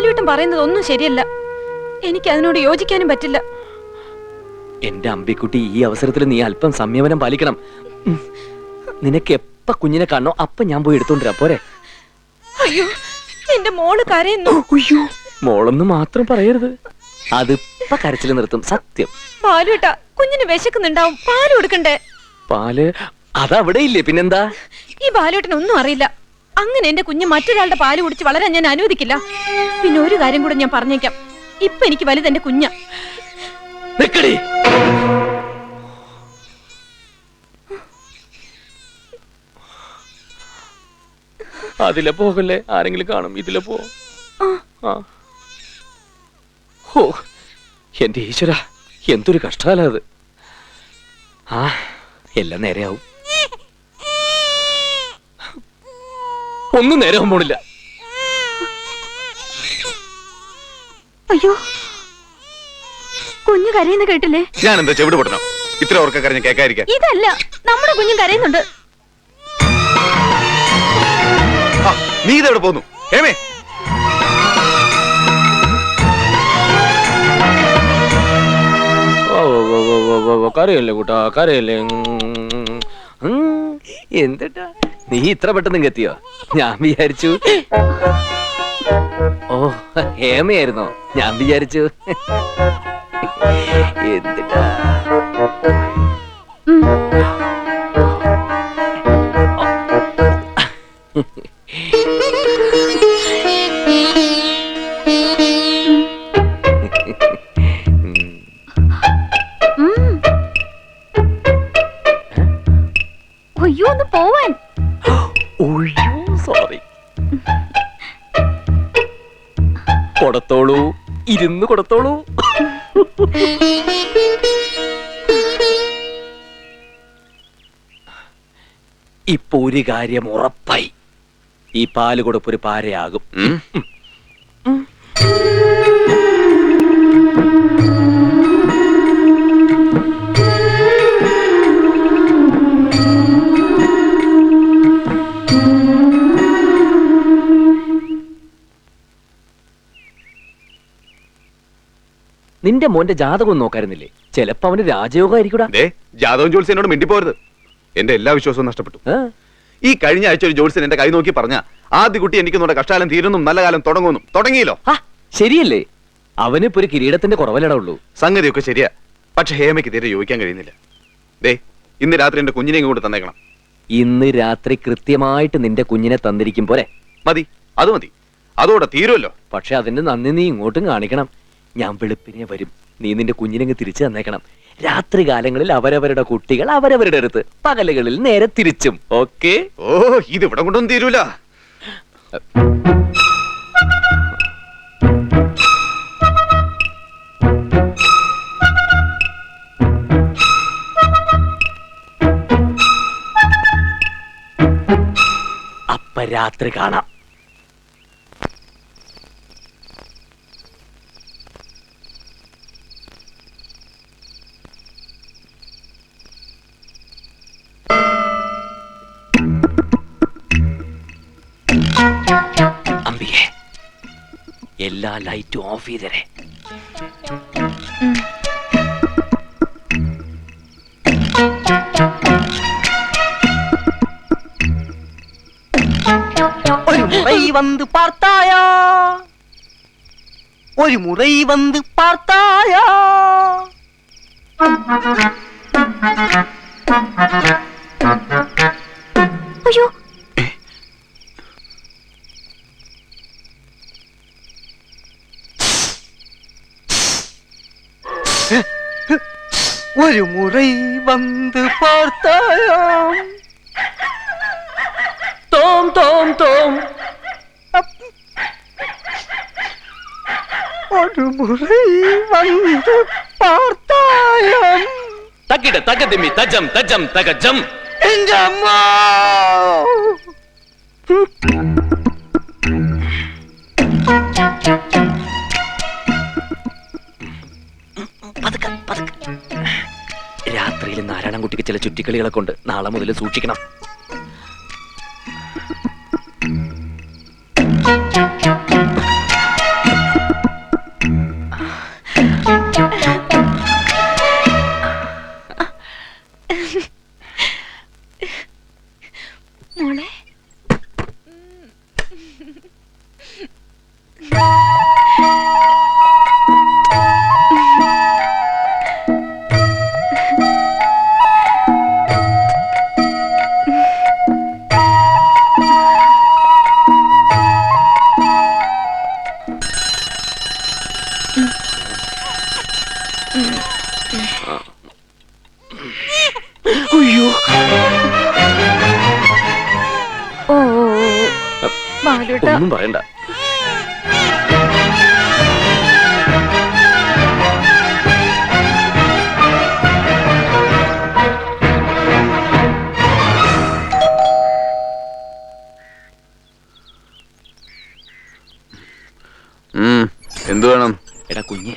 ബാലുവേട്ടൻ പറയുന്നത് ഒന്നും ശരിയല്ല. എനിക്ക് അതിനോട് യോജിക്കാനും പറ്റില്ല. എന്റെ അമ്പിക്കുട്ടി, ഈ അവസരത്തിൽ നീ അല്പം സംയമനം പാലിക്കണം. നിനക്ക് എപ്പ കുഞ്ഞിനെ കാണണോ അപ്പൊ ഞാൻ പോയി എടുത്തോണ്ടിരാ പോരെ. അയ്യോ, എന്റെ മോള് കരയുന്നു. അയ്യോ, മോളൊന്നും മാത്രം പറയരുത്. അതിപ്പ കരച്ചിൽ നിർത്തും, സത്യം. ബാലുവേട്ടാ, കുഞ്ഞിന് വിശക്കുന്നുണ്ടാവും, പാല് കൊടുക്കണ്ടേ? പാല് അതവിടെ ഇല്ലേ, പിന്നെന്താ? ഈ ബാലുവേട്ടന് ഒന്നും അറിയില്ല. അങ്ങനെ എന്റെ കുഞ്ഞ് മറ്റൊരാളുടെ പാല് കുടിച്ച് വളരാൻ ഞാൻ അനുവദിക്കില്ല. പിന്നെ ഒരു കാര്യം കൂടെ ഞാൻ പറഞ്ഞേക്കാം, ഇപ്പൊ എനിക്ക് വലുത് എന്റെ കുഞ്ഞ. അതിലെ പോകല്ലേ, ആരെങ്കിലും കാണും. ഇതിലെ പോ. ഓ എന്റെ ഈശ്വര, എന്തൊരു കഷ്ടകാലം അത്. എല്ലാം നേരെയാവും. ഒന്നും നേരെയാവും പോണില്ല. അയ്യോ, കുഞ്ഞു കരയുന്ന കേട്ടില്ലേ? ഞാൻ എന്താ ചെവിട് പൊട്ടണോ? ഇത്ര ഓർക്ക കരഞ്ഞ് കേൾക്കാതിരിക്കാൻ. ഇതല്ല, നമ്മുടെ കുഞ്ഞും കരയുന്നുണ്ട്. നീ ഇതെവിടെ പോന്നു? ഹേമേ, കരയല്ലേ കൂട്ടാ, കരയല്ലേ. എന്തിട്ടാ നീ ഇത്ര പെട്ടെന്ന് എത്തിയോ? ഞാൻ വിചാരിച്ചു. ഓ, ഹേമയായിരുന്നോ? ഞാൻ വിചാരിച്ചു. എന്തിട്ടാ അയ്യോ, ഒന്ന് പോവാൻ. സോറി. കൊടുത്തോളൂ, ഇരുന്ന് കൊടുത്തോളൂ. ഇപ്പൊ ഒരു കാര്യം ഉറപ്പായി, ഈ പാല് കൊടുപ്പൊരു പാരയാകും. നിന്റെ മോന്റെ ജാതകം നോക്കായിരുന്നില്ലേ? ചിലപ്പോ അവന് രാജയോഗമായിരിക്കൂടാ. ജാതകം ജോത്സ്യനോട് മിണ്ടിപ്പോരുത്. എന്റെ എല്ലാ വിശ്വാസവും നഷ്ടപ്പെട്ടു. ഈ കഴിഞ്ഞ ആഴ്ച ഒരു ജോത്സ്യൻ എന്റെ കൈ നോക്കി പറഞ്ഞ ആദ്യ കുട്ടി എനിക്ക് കഷ്ടാലം തീരുന്നും നല്ല കാലം തുടങ്ങുന്നു. തുടങ്ങിയല്ലോ. ശരിയല്ലേ? അവനിപ്പോ ഒരു കിരീടത്തിന്റെ കുറവല്ലടാ ഉള്ളൂ. സംഗതിയൊക്കെ ശരിയാ, പക്ഷെ ഹേമയ്ക്ക് തീരെ യോജിക്കാൻ കഴിയുന്നില്ല. ഇന്ന് രാത്രി എന്റെ കുഞ്ഞിനെ കൂടെ തന്നേക്കണം. ഇന്ന് രാത്രി കൃത്യമായിട്ട് നിന്റെ കുഞ്ഞിനെ തന്നിരിക്കും പോരെ? മതി, അത് മതി. അതോടെ തീരുമല്ലോ. പക്ഷെ അതിന്റെ നന്ദി നീ ഇങ്ങോട്ടും കാണിക്കണം. ഞാൻ വെളുപ്പിനെ വരും, നീ നിന്റെ കുഞ്ഞിനെ തിരിച്ചു തന്നേക്കണം. രാത്രി കാലങ്ങളിൽ അവരവരുടെ കുട്ടികൾ അവരവരുടെ അടുത്ത്, പകലുകളിൽ നേരെ തിരിച്ചും. ഓക്കെ? ഓ, ഇത് ഇവിടെ കൊണ്ടൊന്നും തീരൂല. അപ്പ രാത്രി കാണാം. അമ്പികെ, എല്ലാ ലൈറ്റും ഓഫ് ചെയ്തരേ. ഒരു മുறை வந்து பார்த்தாயா, ஒரு முறை வந்து பார்த்தாயா. അയ്യോ, ஒரு முறை வந்து பார்த்தாயா. തോം തോം തോം. ஒரு முறை வந்து பார்த்தாயா. തക്കിട തകതിമി തജം തജം തകജം. എന്റെ അമ്മ. രാത്രിയിൽ നാരായണൻകുട്ടിക്ക് ചില ചുറ്റിക്കളികളെ കൊണ്ട് നാളെ മുതൽ സൂക്ഷിക്കണം. ഓ ബാലുട്ടാ ഒന്നും പറയണ്ട. എന്തു വേണം? എടാ കുഞ്ഞ്,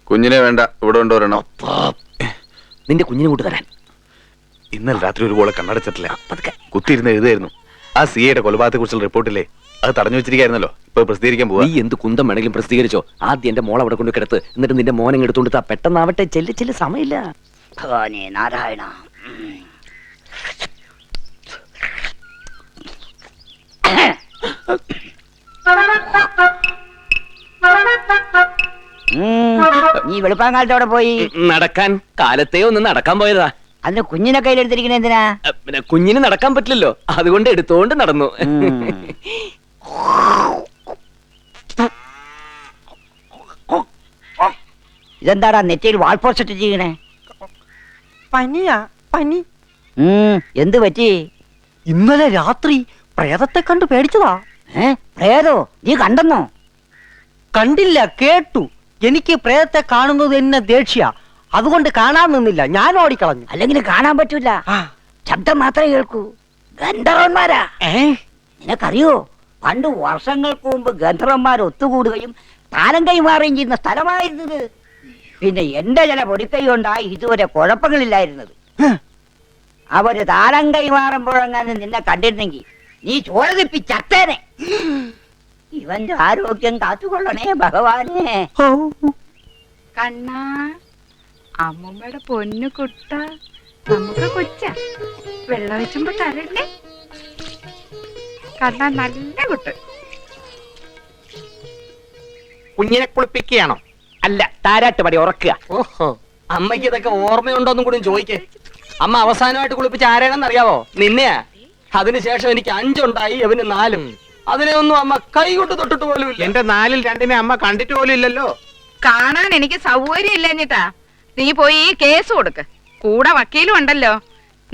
കുഞ്ഞിനെ വേണ്ട, ഇവിടെ കൊണ്ടുവരണം. നിന്റെ കുഞ്ഞിനെ കൂട്ട് തരാൻ. ഇന്നലെ രാത്രി ഒരു പോളെ കണ്ണടച്ചിട്ടില്ല, പതുക്കെ. കുത്തിയിരുന്ന് എഴുതായിരുന്നു. ആ സിയുടെ കൊലപാതകത്തെ കുറിച്ചുള്ള റിപ്പോർട്ടില്ലേ, അത് തടഞ്ഞു വെച്ചിരിക്കായിരുന്നല്ലോ, ഇപ്പൊ പ്രസിദ്ധീകരിക്കാൻ പോവാ. നീ എന്ത് കുന്തം വേണമെങ്കിലും പ്രസിദ്ധീകരിച്ചോ. ആദ്യം എന്റെ മോൾ അവിടെ കൊണ്ട് കിടത്ത്, എന്നിട്ട് നിന്റെ മോനെ എടുത്തോണ്ട് താ. പെട്ടെന്നാവട്ടെ, ചെല്ലു ചെല്ലു, സമയമില്ല. ഭഗവാനെ നാരായണ. നീ വെളുപ്പാങ്കാലത്തോടെ പോയി നടക്കാൻ കാലത്തെ ഒന്ന് നടക്കാൻ പോയതാ. അതിന് കുഞ്ഞിനെ കയ്യിലെടുത്തിരിക്കണ എന്തിനാ? പിന്നെ കുഞ്ഞിന് നടക്കാൻ പറ്റില്ലല്ലോ, അതുകൊണ്ട് എടുത്തോണ്ട് നടന്നു. ഇതെന്താടാ നെറ്റിയിൽ വാൾപോസ്റ്റ് ചെയ്യണേ? പനിയാ പനി. എന്ത് പറ്റി? ഇന്നലെ രാത്രി പ്രേതത്തെ കണ്ടു പേടിച്ചതാ. പ്രേതോ? നീ കണ്ടെന്നോ? കണ്ടില്ല, കേട്ടു. എനിക്ക് പ്രേതത്തെ കാണുന്നത് എന്നെ ദേഷ്യ, അതുകൊണ്ട് കാണാൻ നിന്നില്ല, ഞാൻ ഓടിക്കളഞ്ഞു. അല്ലെങ്കിൽ കാണാൻ പറ്റൂല, ശബ്ദം മാത്രമേ കേൾക്കൂ. ഗന്ധർവന്മാരാ. നിനക്കറിയോ, പണ്ട് വർഷങ്ങൾക്ക് മുമ്പ് ഗന്ധർവന്മാർ ഒത്തുകൂടുകയും താലം കൈമാറുകയും ചെയ്യുന്ന സ്ഥലമായിരുന്നത്. പിന്നെ എന്റെ ചില പൊടിക്കൈ കൊണ്ടായി ഇതുവരെ കുഴപ്പങ്ങളില്ലായിരുന്നത്. അവര് താലം കൈമാറുമ്പോഴെങ്ങാനും നിന്നെ കണ്ടിരുന്നെങ്കിൽ നീ ചോരതിപ്പി ചത്തേനെ. ഇവന്റെ ആരോഗ്യം കാത്തുകൊള്ളണേ ഭഗവാനെ. കണ്ണാ, അമ്മൂമ്മയുടെ പൊന്നു കുട്ട, നമുക്ക് കൊച്ച വെള്ളം വെച്ചുമ്പോ തരണ്ടേ? കണ്ണാ നല്ല കുട്ട്. കുഞ്ഞിനെ കുളിപ്പിക്കുകയാണോ? അല്ല, താരാട്ട് പടി ഉറക്കുക. ഓഹോ, അമ്മയ്ക്ക് ഇതൊക്കെ ഓർമ്മയുണ്ടോന്നും കൂടി ചോദിക്കേ. അമ്മ അവസാനമായിട്ട് കുളിപ്പിച്ച ആരാണെന്ന് അറിയാവോ? നിന്നെയാ. അതിനുശേഷം എനിക്ക് 5 ഉണ്ടായി, അവന് 4. അതിനെ ഒന്നും അമ്മ കൈ കൊണ്ട് തൊട്ടിട്ട് പോലും ഇല്ല. എന്റെ 4-ൽ 2-നെ അമ്മ കണ്ടിട്ട് പോലും ഇല്ലല്ലോ. കാണാൻ എനിക്ക് സൗകര്യം ഇല്ലഞ്ഞിട്ടാ. നീ പോയി കേസ് കൊടുക്ക്, കൂടെ വക്കീലും ഉണ്ടല്ലോ.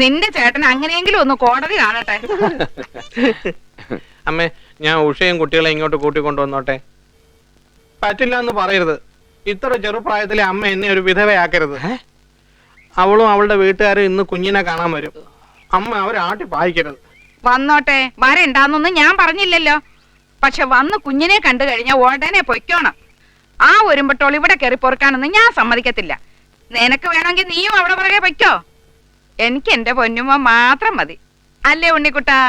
നിന്റെ ചേട്ടൻ അങ്ങനെയെങ്കിലും ഒന്ന് കോടതി കാണട്ടെ. അമ്മേ, ഞാൻ ഉഷയും കുട്ടികളെ ഇങ്ങോട്ട് കൂട്ടിക്കൊണ്ടുവന്നോട്ടെ? പറ്റില്ല എന്ന് പറയരുത്. ഇത്ര ചെറുപ്രായത്തിലെ അമ്മ എന്നെ ഒരു വിധവയാക്കരുത്. അവളും അവളുടെ വീട്ടുകാരും ഇന്ന് കുഞ്ഞിനെ കാണാൻ വരും. അമ്മ അവരെ ആട്ടി പായിക്കരുത്. വന്നോട്ടെ, വരണ്ടാന്നൊന്നും ഞാൻ പറഞ്ഞില്ലല്ലോ. പക്ഷെ വന്ന് കുഞ്ഞിനെ കണ്ടു കഴിഞ്ഞാൽ ഉടനെ പൊയ്ക്കോണം. ആ ഒരുമ്പട്ടോൾ ഇവിടെ കയറി പൊറുക്കാനൊന്നും ഞാൻ സമ്മതിക്കത്തില്ല. നിനക്ക് വേണമെങ്കിൽ നീയും അവിടെ പുറകെ പൊയ്ക്കോ. എനിക്ക് എന്റെ പൊന്നുമ്മ മാത്രം മതി, അല്ലേ ഉണ്ണിക്കുട്ടാ?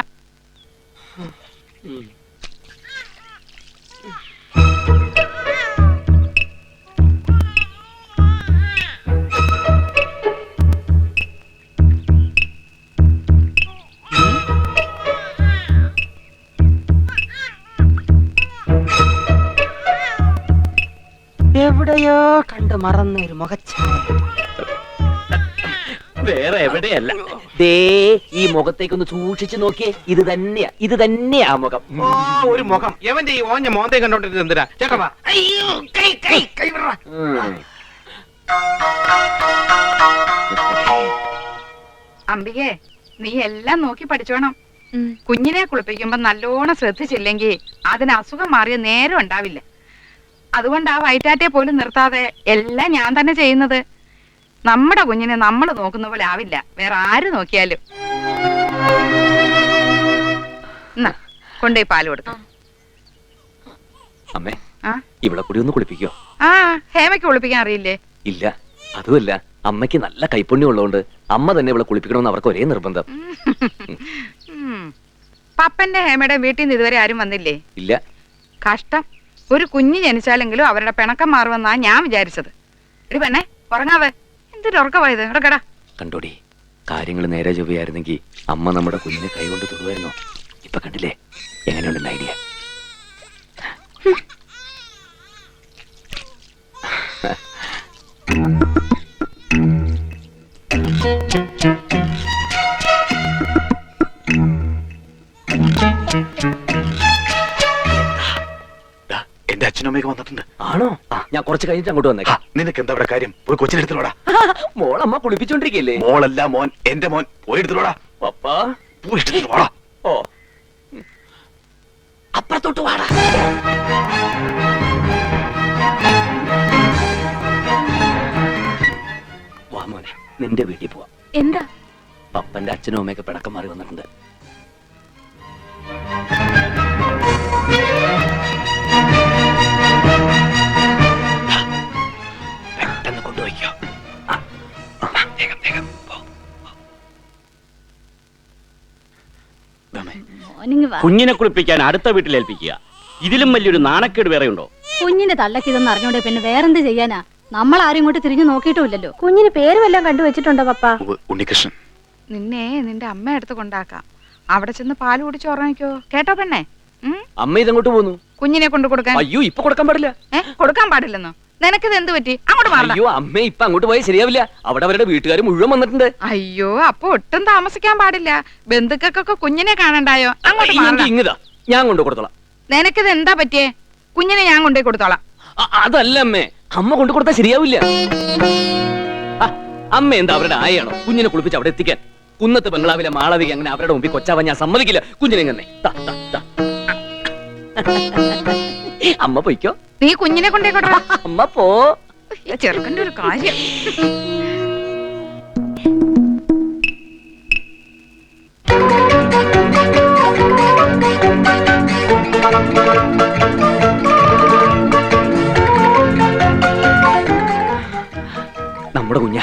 എവിടെയോ കണ്ട് മറന്ന ഒരു മുഖച്ഛായ. വേറെ എവിടെയല്ല, ദേ ഈ മുഖത്തേക്കൊന്ന് സൂക്ഷിച്ചു നോക്കിയേ. ഇത് തന്നെയാ ആ മുഖം. ഓ, ഒരു മുഖം. എവന്റെ ഈ ഓഞ്ഞ മോന്തേ കണ്ടോണ്ടിരുന്നത് എന്തിനാ? ചേട്ടാ വാ. അയ്യോ, കൈ കൈ കൈ വിടറാ. അംബികേ, നീ എല്ലാം നോക്കി പഠിച്ചോണം. കുഞ്ഞിനെ കുളിപ്പിക്കുമ്പോ നല്ലോണം ശ്രദ്ധിച്ചില്ലെങ്കിൽ അതിന് അസുഖം മാറിയ നേരം ഉണ്ടാവില്ല. അതുകൊണ്ട് ആ വയറ്റാറ്റിയെ പോലും നിർത്താതെ എല്ലാം ഞാൻ തന്നെ ചെയ്യുന്നത്. നമ്മുടെ കുഞ്ഞിനെ നമ്മൾ നോക്കുന്ന പോലെ ആവില്ല വേറെ ആര് നോക്കിയാലും. എന്നാ കൊണ്ടുപോയി പാല് കൊടുക്കാം. അമ്മേ, ആ ഇവിടെ കൂടി ഒന്ന് കുളിപ്പിക്കോ? ആ ഹേമയ്ക്ക് കുളിപ്പിക്കാൻ അറിയില്ലേ? ഇല്ല, അതുമല്ല, അമ്മയ്ക്ക് നല്ല കൈപ്പുണ്യം ഉള്ളതുകൊണ്ട് അമ്മ തന്നെ ഇവിടെ കുളിപ്പിക്കണമെന്ന് അവർക്ക് ഒരേ നിർബന്ധം. പപ്പന്റെ ഹേമയുടെ വീട്ടിൽ നിന്ന് ഇതുവരെ ആരും വന്നില്ലേ? ഇല്ല. കഷ്ടം. ഒരു കുഞ്ഞ് ജനിച്ചാലെങ്കിലും അവരുടെ പിണക്കം മാറുമെന്നാ ഞാൻ വിചാരിച്ചത്. എടി പെണ്ണെ, ഉറങ്ങാവേ. എന്തൊരു ഉറക്കമായത്? ഇടക്കടാ. കണ്ടോടി, കാര്യങ്ങൾ നേരെ ചൊവ്വയായിരുന്നെങ്കിൽ അമ്മ നമ്മുടെ കുഞ്ഞിനെ കൈകൊണ്ട് തൊടുവായിരുന്നോ? ഇപ്പൊ കണ്ടില്ലേ എങ്ങനെയുണ്ടെന്ന് ഐഡിയ? എന്റെ അച്ഛനും അമ്മയൊക്കെ വന്നിട്ടുണ്ട്. ആണോ? ഞാൻ കുറച്ച് കഴിഞ്ഞിട്ട് അങ്ങോട്ട് വന്നേക്കാം. നിനക്ക് എന്താ ഇവിടെ കാര്യം? പോയി കൊച്ചിനെടുത്തോടാ. മോളമ്മ കുളിപ്പിച്ചോണ്ടിരിക്കല്ലേ? മോളല്ല മോൻ, എന്റെ മോൻ. പോയി എടുത്തോടാ. പപ്പാ പോയി എടുത്തിട്ട് വാടാ. ഓ അപ്പുറത്തോട്ട് വാടാ. വാ മോനെ, നിന്റെ വീട്ടിൽ പോവാ. എന്താ? പപ്പന്റെ അച്ഛനും അമ്മയൊക്കെ പിണക്കം മാറി വന്നിട്ടുണ്ട്. പെട്ടെന്ന് കൊണ്ടുപോയിക്കോ. വേഗം വേഗം പോ. കുഞ്ഞിനെ കുളിപ്പിക്കാൻ അടുത്ത വീട്ടിൽ ഏൽപ്പിക്കുക. ഇതിലും വലിയൊരു നാണക്കേട് വേറെ ഉണ്ടോ? കുഞ്ഞിന്റെ തള്ളക്ക് ഇതൊന്നും അറിഞ്ഞോണ്ടേ പിന്നെ വേറെന്ത് ചെയ്യാനാ? നമ്മൾ ആരും ഇങ്ങോട്ട് തിരിഞ്ഞു നോക്കിയിട്ടുമില്ലല്ലോ. കുഞ്ഞിന് പേര് വല്ലതും കണ്ടുവച്ചിട്ടുണ്ടോ പപ്പ? ഉണ്ണികൃഷ്ണൻ. നിന്നെ നിന്റെ അമ്മ അടുത്ത് കൊണ്ടാക്കാം. അവിടെ ചെന്ന് പാല് കുടിച്ച് ഉറങ്ങിക്കോ. കേട്ടോ പെണ്ണേ? അമ്മ ഇതങ്ങോട്ട് പോന്നു. കുഞ്ഞിനെ കൊണ്ട് കൊടുക്കാൻ. അയ്യോ, ഇപ്പൊ കൊടുക്കാൻ പാടില്ല. കൊടുക്കാൻ പാടില്ലെന്നോ? നിനക്കിത് എന്ത് പറ്റി? അങ്ങോട്ട് മാറണം. അയ്യോ അമ്മ ഇപ്പൊ അങ്ങോട്ട് പോയാൽ ശരിയാവില്ല. അവിടെ അവരുടെ വീട്ടുകാർ മുഴുവൻ വന്നിട്ടുണ്ട്. അയ്യോ, അപ്പൊ ഒട്ടും താമസിക്കാൻ പാടില്ല. ബന്ധുക്കൾക്കൊക്കെ കുഞ്ഞിനെ കാണണ്ടായോ? അങ്ങോട്ട് മാറണം. ഇങ്ങതാ, ഞാൻ കൊണ്ടു കൊടുത്തോളാം. നിനക്കിത് എന്താ പറ്റിയേ? കുഞ്ഞിനെ ഞാൻ കൊണ്ടുപോയി കൊടുത്തോളാം. അതല്ല അമ്മേ, അമ്മ കൊണ്ടു കൊടുത്താൽ ശരിയാവില്ല. അമ്മ എന്താ അവരുടെ ആയാണോ കുഞ്ഞിനെ കുളിപ്പിച്ച് അവിടെ എത്തിക്കാൻ? കുന്നത്ത് ബംഗ്ലാവിലെ മാളവിക അങ്ങനെ അവരുടെ മുമ്പിൽ കൊച്ചാവാൻ ഞാൻ സമ്മതിക്കില്ല. കുഞ്ഞിനെ തന്നെ അമ്മ പൊയ്ക്കോ. നീ കുഞ്ഞിനെ കൊണ്ടേ കൊടു. അമ്മ പോ. ചെറുക്കന്റെ ഒരു കാര്യം. നമ്മുടെ കുഞ്ഞ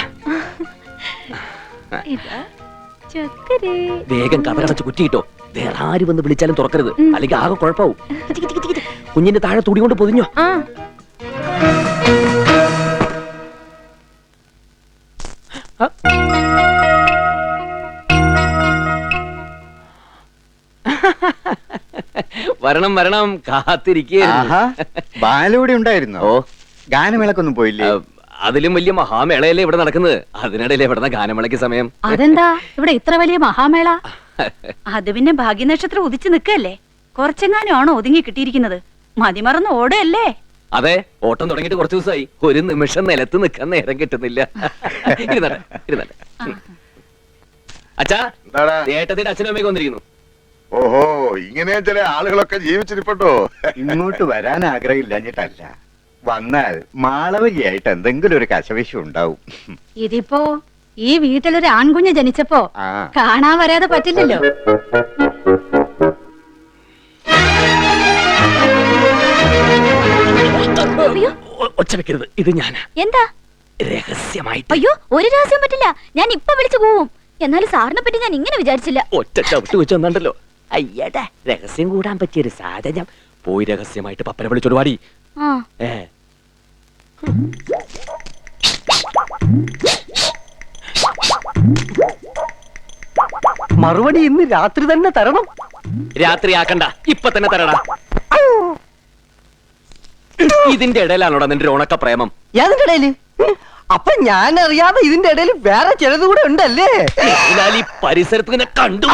വേഗം കഥകടച്ച് കുറ്റിയിട്ടോ. വേറെ ആര് വന്ന് വിളിച്ചാലും തുറക്കരുത്, അല്ലെങ്കിൽ ആകെ കുഴപ്പമാവും. കുഞ്ഞിന്റെ താഴെ തുടി കൊണ്ട് പൊതിഞ്ഞോ. വരണം വരണം, കാത്തിരിക്കേ. ബാലൂടെ ഉണ്ടായിരുന്നോ? ഓ, ഗാനമേളക്കൊന്നും പോയില്ലേ? അതിലും വലിയ മഹാമേളയല്ലേ ഇവിടെ നടക്കുന്നത്. അതിനിടയിലെ ഇവിടെ ഗാനമേളയ്ക്ക് സമയം. അതെന്താ ഇവിടെ ഇത്ര വലിയ മഹാമേള? അത് പിന്നെ ഭാഗ്യനക്ഷത്രം ഉദിച്ചു നിൽക്കല്ലേ. കുറച്ചെങ്ങാനും ആണോ ഒതുങ്ങി കിട്ടിയിരിക്കുന്നത്? മതിമറന്ന് ഓടയല്ലേ? അതെ, ഓട്ടം തുടങ്ങിയിട്ട് കുറച്ച് ദിവസമായി. ഒരു നിമിഷം നിലത്ത് നിൽക്കാൻ നേരം കിട്ടുന്നില്ല. അച്ഛാ, ഏട്ടത്തിന്റെ അച്ഛനും അമ്മയൊക്കെ വന്നിരിക്കുന്നു. ഓഹോ, ഇങ്ങനെ ചില ആളുകളൊക്കെ ജീവിച്ചിരിപ്പട്ടോ. ഇങ്ങോട്ട് വരാൻ ആഗ്രഹമില്ലാഞ്ഞിട്ടല്ല, വന്നാൽ മാളവികയായിട്ട് എന്തെങ്കിലും ഒരു കശവിശം ഉണ്ടാവും. ഇതിപ്പോ ഈ വീട്ടിലൊരു ആൺകുഞ്ഞ് ജനിച്ചപ്പോ ആ. കാണാൻ വരാതെ പറ്റില്ലല്ലോ. ഒച്ച വെക്കരുത്, ഇത് ഞാനാ. എന്താ രഹസ്യമായിട്ട്. അയ്യോ, ഒരു രഹസ്യം പറ്റില്ല. ഞാൻ ഇപ്പൊ വിളിച്ചു പോവും. എന്നാലും സാറിനെ പറ്റി ഞാൻ ഇങ്ങനെ വിചാരിച്ചില്ല. ഒറ്റ ചവിട്ട് വെച്ച് വന്നിട്ടല്ലോ. അയ്യടാ, രഹസ്യം കൂടാൻ പറ്റിയൊരു സാധനം. പോയി രഹസ്യമായിട്ട് പപ്പനെ വിളിച്ചോട് പാടി. ആ, മറുപടി ഇന്ന് രാത്രി തന്നെ തരണം. രാത്രി ആക്കണ്ട, ഇപ്പൊ തന്നെ തരടാ. ഇതിന്റെ ഇടയിലാണോടാ നിന്റെ ഉണക്ക പ്രേമം? ഏതിന്റെ ഇടയില്? അപ്പൊ ഞാൻ അറിയാതെ ഇതിന്റെ ഇടയിൽ വേറെ ചിലത് കൂടെ ഉണ്ടല്ലേ? ഈ പരിസരത്ത് നിന്നെ കണ്ടു.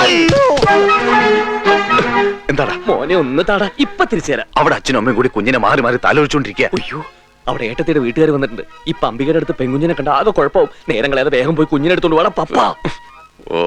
എന്താടാ മോനെ, ഒന്ന് താടാ, ഇപ്പൊ തിരിച്ചു തരാം. അവിടെ അച്ഛനും അമ്മയും കൂടി കുഞ്ഞിനെ മാറി മാറി തലോടിച്ചോണ്ടിരിക്കുക. അയ്യോ, അവിടെ ഏട്ടത്തിയുടെ വീട്ടുകാർ വന്നിട്ടുണ്ട്. ഇപ്പൊ അംബികയുടെ അടുത്ത് പെൺകുഞ്ഞിനെ കണ്ട ആകെ കുഴപ്പവും. നേരം കളയാതെ വേഗം പോയി കുഞ്ഞിനെ എടുത്തോണ്ട് വേണം പപ്പ. ഓ